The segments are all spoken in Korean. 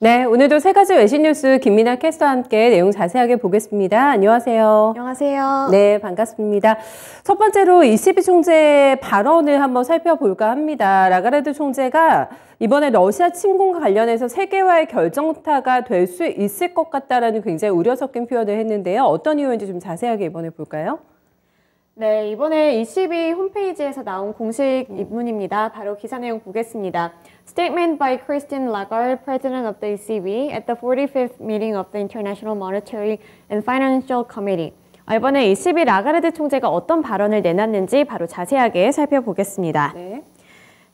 네, 오늘도 세 가지 외신 뉴스 김민아 캐스터와 함께 내용 자세하게 보겠습니다. 안녕하세요. 안녕하세요. 네, 반갑습니다. 첫 번째로 ECB 총재의 발언을 한번 살펴볼까 합니다. 라가르드 총재가 이번에 러시아 침공과 관련해서 세계화의 결정타가 될 수 있을 것 같다라는 굉장히 우려 섞인 표현을 했는데요. 어떤 이유인지 좀 자세하게 이번에 볼까요? 네, 이번에 ECB 홈페이지에서 나온 공식 입문입니다. 바로 기사 내용 보겠습니다. Statement by Christine Lagarde, President of the ECB, at the 45th meeting of the International Monetary and Financial Committee. 이번에 ECB 라가르드 총재가 어떤 발언을 내놨는지 바로 자세하게 살펴보겠습니다.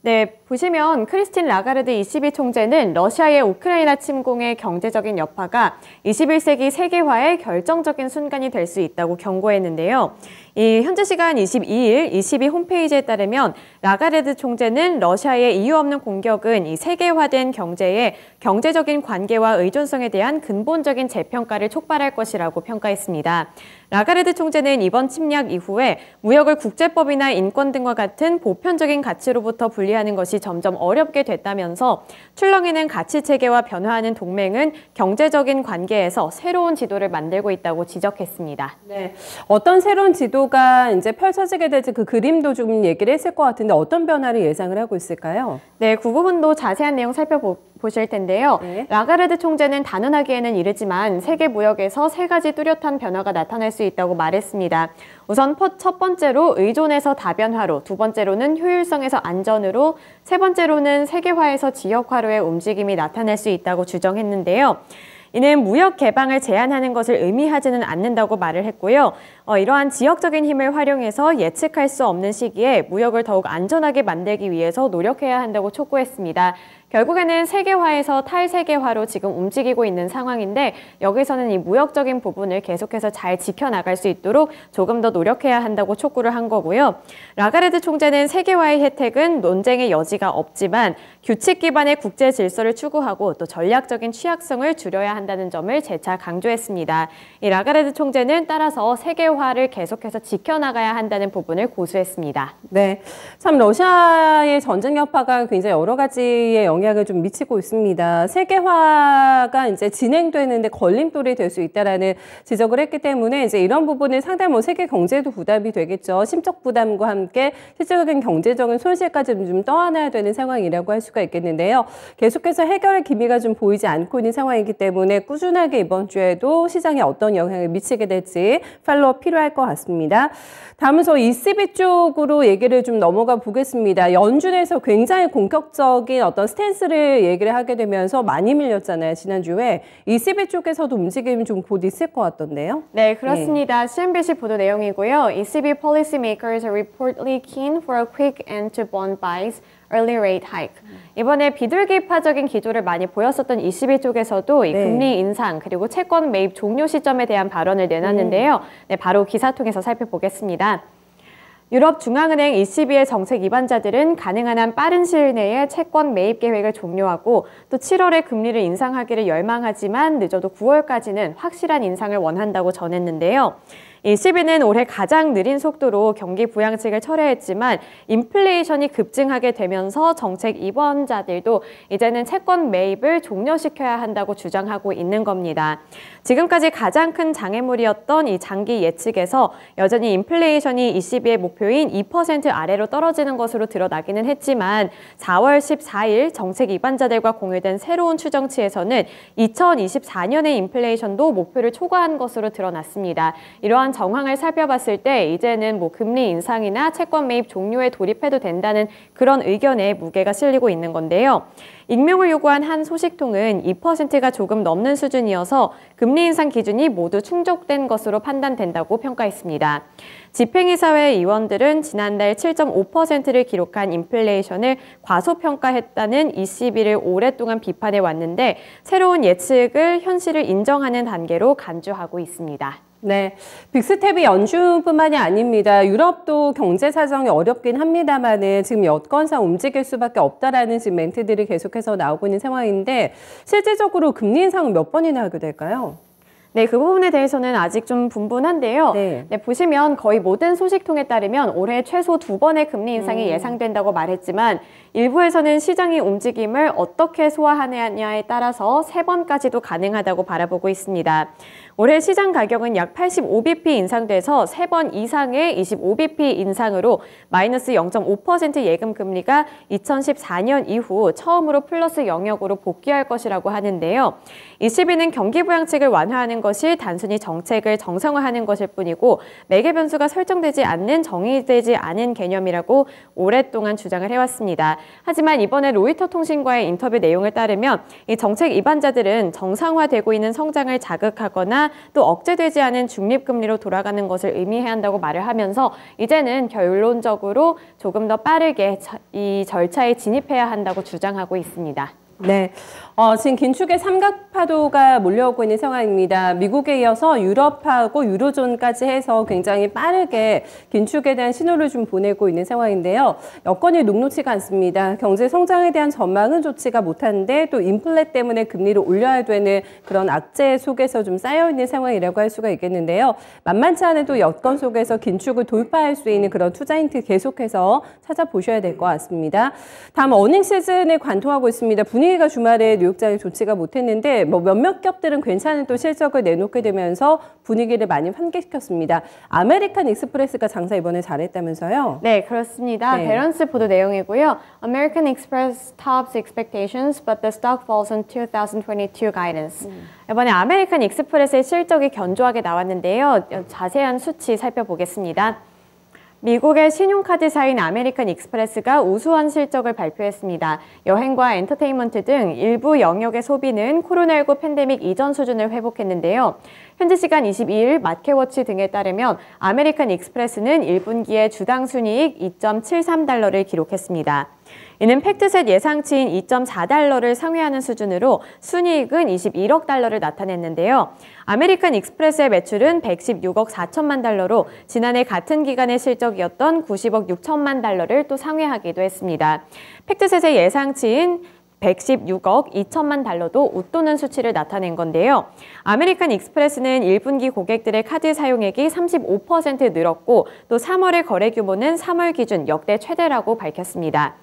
네, 보시면 크리스틴 라가르드 ECB 총재는 러시아의 우크라이나 침공의 경제적인 여파가 21세기 세계화의 결정적인 순간이 될 수 있다고 경고했는데요. 현재 시간 22일 ECB 홈페이지에 따르면 라가르드 총재는 러시아의 이유 없는 공격은 이 세계화된 경제의 경제적인 관계와 의존성에 대한 근본적인 재평가를 촉발할 것이라고 평가했습니다. 라가르드 총재는 이번 침략 이후에 무역을 국제법이나 인권 등과 같은 보편적인 가치로부터 분리하는 것이 점점 어렵게 됐다면서 출렁이는 가치체계와 변화하는 동맹은 경제적인 관계에서 새로운 지도를 만들고 있다고 지적했습니다. 네, 어떤 새로운 지도가 이제 펼쳐지게 될지 그 그림도 좀 얘기를 했을 것 같은데 어떤 변화를 예상을 하고 있을까요? 네, 그 부분도 자세한 내용 살펴보실 텐데요. 라가르드 총재는 단언하기에는 이르지만 세계 무역에서 세 가지 뚜렷한 변화가 나타날 수 있다고 말했습니다. 우선 첫 번째로 의존에서 다변화로, 두 번째로는 효율성에서 안전으로, 세 번째로는 세계화에서 지역화로의 움직임이 나타날 수 있다고 주장했는데요. 이는 무역 개방을 제한하는 것을 의미하지는 않는다고 말을 했고요. 이러한 지역적인 힘을 활용해서 예측할 수 없는 시기에 무역을 더욱 안전하게 만들기 위해서 노력해야 한다고 촉구했습니다. 결국에는 세계화에서 탈세계화로 지금 움직이고 있는 상황인데 여기서는 이 무역적인 부분을 계속해서 잘 지켜나갈 수 있도록 조금 더 노력해야 한다고 촉구를 한 거고요. 라가르드 총재는 세계화의 혜택은 논쟁의 여지가 없지만 규칙 기반의 국제 질서를 추구하고 또 전략적인 취약성을 줄여야 한다는 점을 재차 강조했습니다. 이 라가르드 총재는 따라서 세계화를 계속해서 지켜나가야 한다는 부분을 고수했습니다. 네, 참 러시아의 전쟁 여파가 굉장히 여러 가지의 영향을 좀 미치고 있습니다. 세계화가 이제 진행되는데 걸림돌이 될 수 있다라는 지적을 했기 때문에 이제 이런 부분은 상당히 뭐 세계 경제도 부담이 되겠죠. 심적 부담과 함께 실질적인 경제적인 손실까지 좀 떠안아야 되는 상황이라고 할 수가 있겠는데요. 계속해서 해결의 기미가 좀 보이지 않고 있는 상황이기 때문에 꾸준하게 이번 주에도 시장에 어떤 영향을 미치게 될지 팔로우 필요할 것 같습니다. 다음으로 ECB 쪽으로 얘기를 좀 넘어가 보겠습니다. 연준에서 굉장히 공격적인 어떤 스탠스를 얘기를 하게 되면서 많이 밀렸잖아요, 지난주에. ECB 쪽에서도 움직임이 좀 곧 있을 것 같던데요. 네, 그렇습니다. CNBC 보도 내용이고요. ECB policymakers are reportedly keen for a quick end to bond buys, early rate hike. 이번에 비둘기파적인 기조를 많이 보였었던 ECB 쪽에서도 이 금리 인상 그리고 채권 매입 종료 시점에 대한 발언을 내놨는데요. 네, 바로 기사 통해서 살펴보겠습니다. 유럽 중앙은행 ECB의 정책 위반자들은 가능한 한 빠른 시일 내에 채권 매입 계획을 종료하고 또 7월에 금리를 인상하기를 열망하지만 늦어도 9월까지는 확실한 인상을 원한다고 전했는데요. ECB는 올해 가장 느린 속도로 경기 부양책을 철회했지만 인플레이션이 급증하게 되면서 정책 위반자들도 이제는 채권 매입을 종료시켜야 한다고 주장하고 있는 겁니다. 지금까지 가장 큰 장애물이었던 이 장기 예측에서 여전히 인플레이션이 ECB의 목표인 2% 아래로 떨어지는 것으로 드러나기는 했지만 4월 14일 정책 위반자들과 공유된 새로운 추정치에서는 2024년의 인플레이션도 목표를 초과한 것으로 드러났습니다. 이러한 정황을 살펴봤을 때 이제는 뭐 금리 인상이나 채권 매입 종료에 돌입해도 된다는 그런 의견에 무게가 실리고 있는 건데요. 익명을 요구한 한 소식통은 2%가 조금 넘는 수준이어서 금리 인상 기준이 모두 충족된 것으로 판단된다고 평가했습니다. 집행이사회 의원들은 지난달 7.5%를 기록한 인플레이션을 과소평가했다는 ECB를 오랫동안 비판해 왔는데 새로운 예측을 현실을 인정하는 단계로 간주하고 있습니다. 네, 빅스텝이 연준뿐만이 아닙니다. 유럽도 경제 사정이 어렵긴 합니다만은 지금 여건상 움직일 수밖에 없다라는 지금 멘트들이 계속해서 나오고 있는 상황인데 실질적으로 금리 인상은 몇 번이나 하게 될까요? 네, 그 부분에 대해서는 아직 좀 분분한데요. 네, 보시면 거의 모든 소식통에 따르면 올해 최소 2번의 금리 인상이 예상된다고 말했지만 일부에서는 시장의 움직임을 어떻게 소화하느냐에 따라서 3번까지도 가능하다고 바라보고 있습니다. 올해 시장 가격은 약 85bp 인상돼서 3번 이상의 25bp 인상으로 마이너스 0.5% 예금 금리가 2014년 이후 처음으로 플러스 영역으로 복귀할 것이라고 하는데요. ECB는 경기 부양책을 완화하는 것이 단순히 정책을 정상화하는 것일 뿐이고 매개 변수가 설정되지 않는 정의되지 않은 개념이라고 오랫동안 주장을 해왔습니다. 하지만 이번에 로이터 통신과의 인터뷰 내용을 따르면 이 정책 입안자들은 정상화되고 있는 성장을 자극하거나 또 억제되지 않은 중립금리로 돌아가는 것을 의미해야 한다고 말을 하면서 이제는 결론적으로 조금 더 빠르게 이 절차에 진입해야 한다고 주장하고 있습니다. 네, 지금 긴축의 삼각파도가 몰려오고 있는 상황입니다. 미국에 이어서 유럽하고 유로존까지 해서 굉장히 빠르게 긴축에 대한 신호를 좀 보내고 있는 상황인데요. 여건이 녹록치가 않습니다. 경제 성장에 대한 전망은 좋지가 못한데 또 인플레 때문에 금리를 올려야 되는 그런 악재 속에서 좀 쌓여있는 상황이라고 할 수가 있겠는데요. 만만치 않은 또 여건 속에서 긴축을 돌파할 수 있는 그런 투자 힌트 계속해서 찾아보셔야 될 것 같습니다. 다음 어닝 시즌에 관통하고 있습니다. 분위기가 주말에 뉴욕장이 좋지가 못했는데 몇몇 겹들은 괜찮은 또 실적을 내놓게 되면서 분위기를 많이 환기시켰습니다. 아메리칸 익스프레스가 장사 이번에 잘했다면서요? 네, 그렇습니다. 베런스 보도 내용이고요. American Express tops expectations, but the stock falls on 2022 guidance. 이번에 아메리칸 익스프레스의 실적이 견조하게 나왔는데요. 자세한 수치 살펴보겠습니다. 미국의 신용카드사인 아메리칸 익스프레스가 우수한 실적을 발표했습니다. 여행과 엔터테인먼트 등 일부 영역의 소비는 코로나19 팬데믹 이전 수준을 회복했는데요. 현지 시간 22일 마켓워치 등에 따르면 아메리칸 익스프레스는 1분기에 주당 순이익 2.73달러를 기록했습니다. 이는 팩트셋 예상치인 2.4달러를 상회하는 수준으로 순이익은 21억 달러를 나타냈는데요. 아메리칸 익스프레스의 매출은 116억 4천만 달러로 지난해 같은 기간의 실적이었던 90억 6천만 달러를 또 상회하기도 했습니다. 팩트셋의 예상치인 116억 2천만 달러도 웃도는 수치를 나타낸 건데요. 아메리칸 익스프레스는 1분기 고객들의 카드 사용액이 35% 늘었고 또 3월의 거래 규모는 3월 기준 역대 최대라고 밝혔습니다.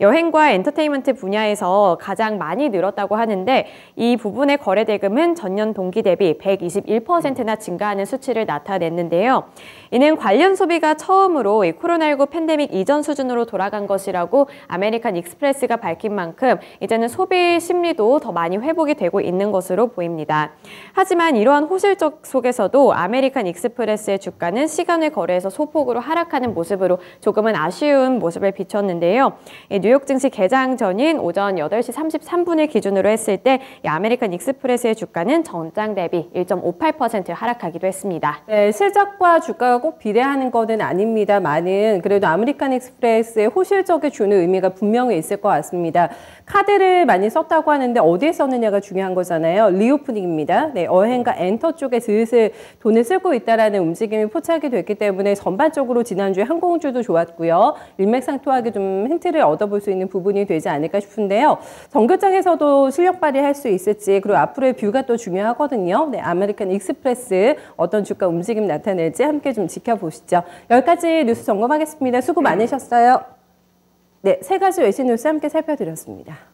여행과 엔터테인먼트 분야에서 가장 많이 늘었다고 하는데 이 부분의 거래 대금은 전년 동기 대비 121%나 증가하는 수치를 나타냈는데요. 이는 관련 소비가 처음으로 이 코로나19 팬데믹 이전 수준으로 돌아간 것이라고 아메리칸 익스프레스가 밝힌 만큼 이제는 소비 심리도 더 많이 회복이 되고 있는 것으로 보입니다. 하지만 이러한 호실적 속에서도 아메리칸 익스프레스의 주가는 시간을 거래해서 소폭으로 하락하는 모습으로 조금은 아쉬운 모습을 비췄는데요. 뉴욕 증시 개장 전인 오전 8시 33분을 기준으로 했을 때 이 아메리칸 익스프레스의 주가는 전장 대비 1.58% 하락하기도 했습니다. 네, 실적과 주가가 꼭 비례하는 것은 아닙니다만은 그래도 아메리칸 익스프레스의 호실적이 주는 의미가 분명히 있을 것 같습니다. 카드를 많이 썼다고 하는데 어디에 썼느냐가 중요한 거잖아요. 리오프닝입니다. 네, 여행과 엔터 쪽에 슬슬 돈을 쓰고 있다라는 움직임이 포착이 됐기 때문에 전반적으로 지난주에 항공주도 좋았고요. 일맥상통하게 좀 힌트를 얻어볼 수 있는 부분이 되지 않을까 싶은데요. 정교장에서도 실력 발휘할 수 있을지 그리고 앞으로의 뷰가 또 중요하거든요. 네, 아메리칸 익스프레스 어떤 주가 움직임 나타낼지 함께 좀 지켜보시죠. 여기까지 뉴스 점검하겠습니다. 수고 많으셨어요. 네, 세 가지 외신 뉴스 함께 살펴드렸습니다.